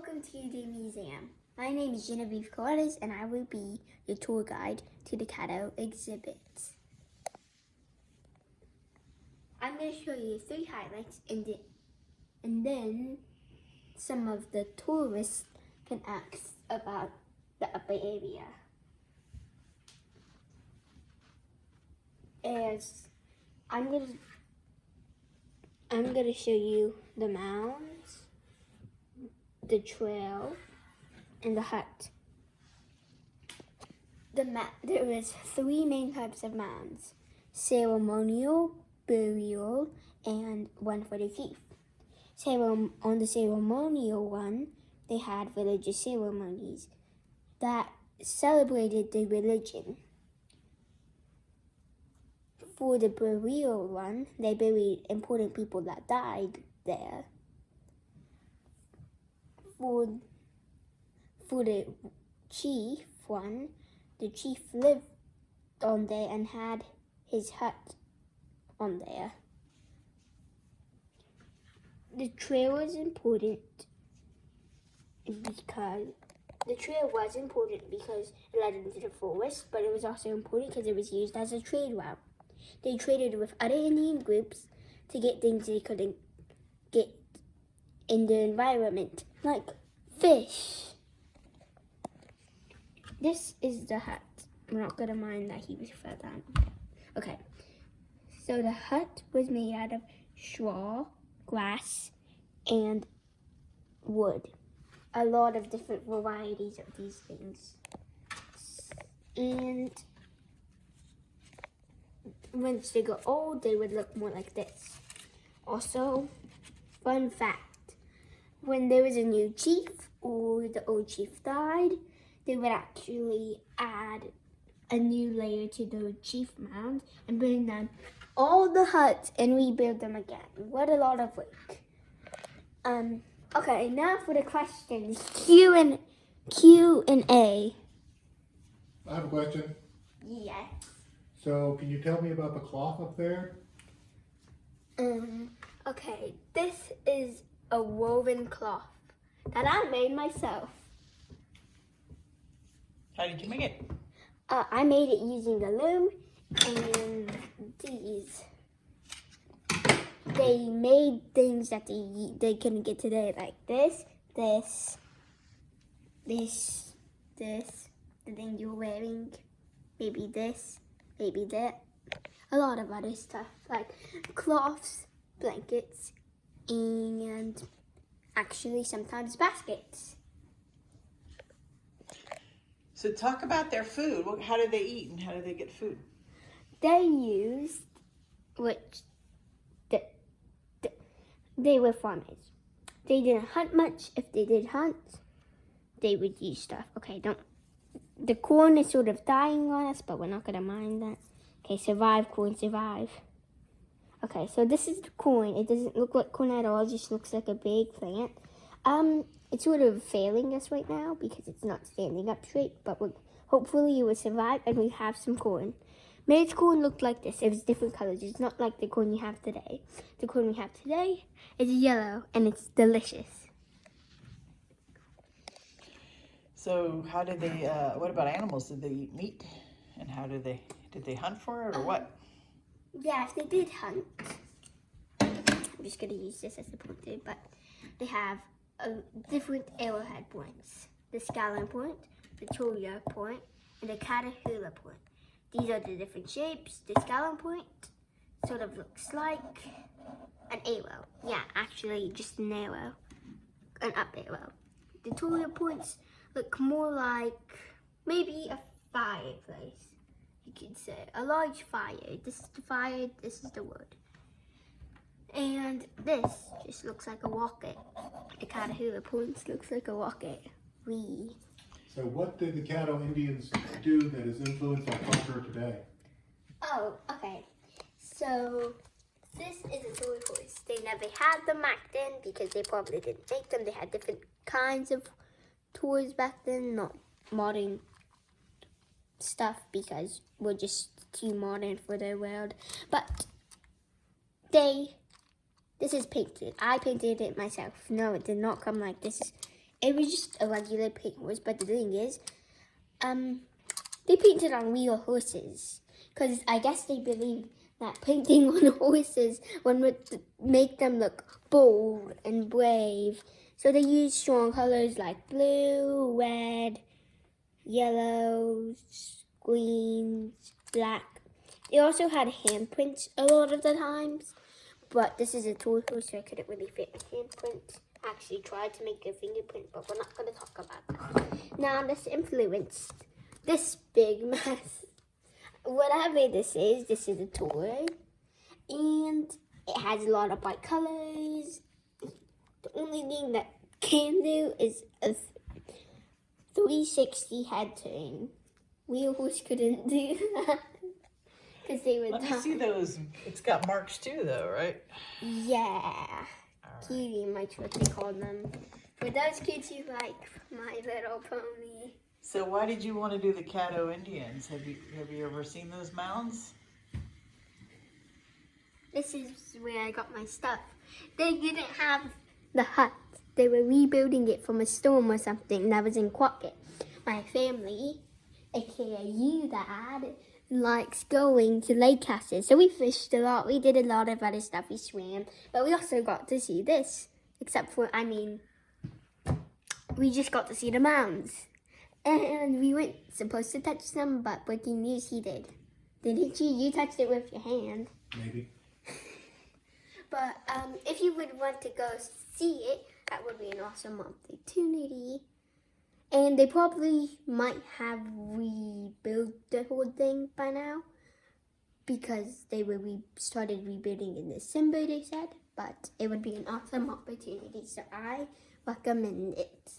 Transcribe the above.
Welcome to the museum. My name is Genevieve Caruthers, and I will be your tour guide to the cattle exhibits. I'm going to show you 3 highlights, and then some of the tourists can ask about the upper area. As I'm gonna show you the mounds, the trail, and the hut. There is 3 main types of mounds: ceremonial, burial, and one for the chief. On the ceremonial one, they had religious ceremonies that celebrated the religion. For the burial one, they buried important people that died there. For the chief one, the chief lived on there and had his hut on there. The trail was important because it led into the forest, but it was also important because it was used as a trade route. They traded with other Indian groups to get things they couldn't get in the environment, like fish. This is the hut. I'm not gonna mind that he was fell down. Okay, so the hut was made out of straw, grass, and wood. A lot of different varieties of these things. And once they got old, they would look more like this. Also, fun fact, when there was a new chief or the old chief died, they would actually add a new layer to the chief mound and bring down all the huts and rebuild them again. What a lot of work. Okay, now for the questions. Q and A. I have a question. Yes. So, can you tell me about the cloth up there? Okay, this is a woven cloth that I made myself. How did you make it? I made it using the loom and these. They made things that they couldn't get today, like this, the thing you're wearing, maybe this, maybe that. A lot of other stuff, like cloths, blankets, and actually sometimes baskets. So talk about their food. How do they eat and how do they get food? They used, they were farmers. They didn't hunt much. If they did hunt, they would use stuff. Okay, the corn is sort of dying on us, but we're not gonna mind that. Okay, survive, corn, survive. Okay, so this is the corn. It doesn't look like corn at all. It just looks like a big plant. It's sort of failing us right now because it's not standing up straight, but hopefully it will survive and we have some corn. Maize corn looked like this. It was different colors. It's not like the corn you have today. The corn we have today is yellow and it's delicious. So how did they, what about animals? Did they eat meat? And did they hunt for it or what? Yeah, if they did hunt, I'm just going to use this as a pointer, but they have different arrowhead points. The scallon point, the Toya point, and the Caterpillar point. These are the different shapes. The scallon point sort of looks like an arrow. Yeah, actually just an arrow, an up arrow. The Toya points look more like maybe a fireplace, you could say. A large fire. This is the fire, this is the wood. And this just looks like a rocket. The Caterpillar points looks like a rocket. So, what did the Caddo Indians do that has influenced our culture today? Oh, okay. So, this is a toy horse. They never had them back then because they probably didn't make them. They had different kinds of toys back then, not modern stuff because we're just too modern for their world. But this is painted. I painted it myself. No, it did not come like this. it was just a regular paint horse, but the thing is, they painted on real horses. Because I guess they believe that painting on horses would make them look bold and brave. So they used strong colors like blue, red, yellows, greens, black. They also had handprints a lot of the times. But this is a toy horse, so I couldn't really fit a handprint. I actually tried to make a fingerprint, but we're not going to talk about that. Now, this influenced this big mess. Whatever this is a toy. And it has a lot of bright colors. The only thing that can do is a 360 head turn. Real horse couldn't do that. Because they would Let me see those. It's got marks too, though, right? Yeah. Cutie marks, what they call them. For those kids who like My Little Pony. So why did you want to do the Caddo Indians? Have you ever seen those mounds? This is where I got my stuff. They didn't have the hut. They were rebuilding it from a storm or something that was in Crockett. My family, aka you, Dad, likes going to lake houses. So we fished a lot. We did a lot of other stuff. We swam. But we also got to see this. Except for, we just got to see the mounds. And we weren't supposed to touch them, but breaking news, he did. Didn't you? You touched it with your hand. Maybe. But if you would want to go see it, that would be an awesome opportunity. And they probably might have rebuilt the whole thing by now. Because they started rebuilding in December, they said. But it would be an awesome opportunity, so I recommend it.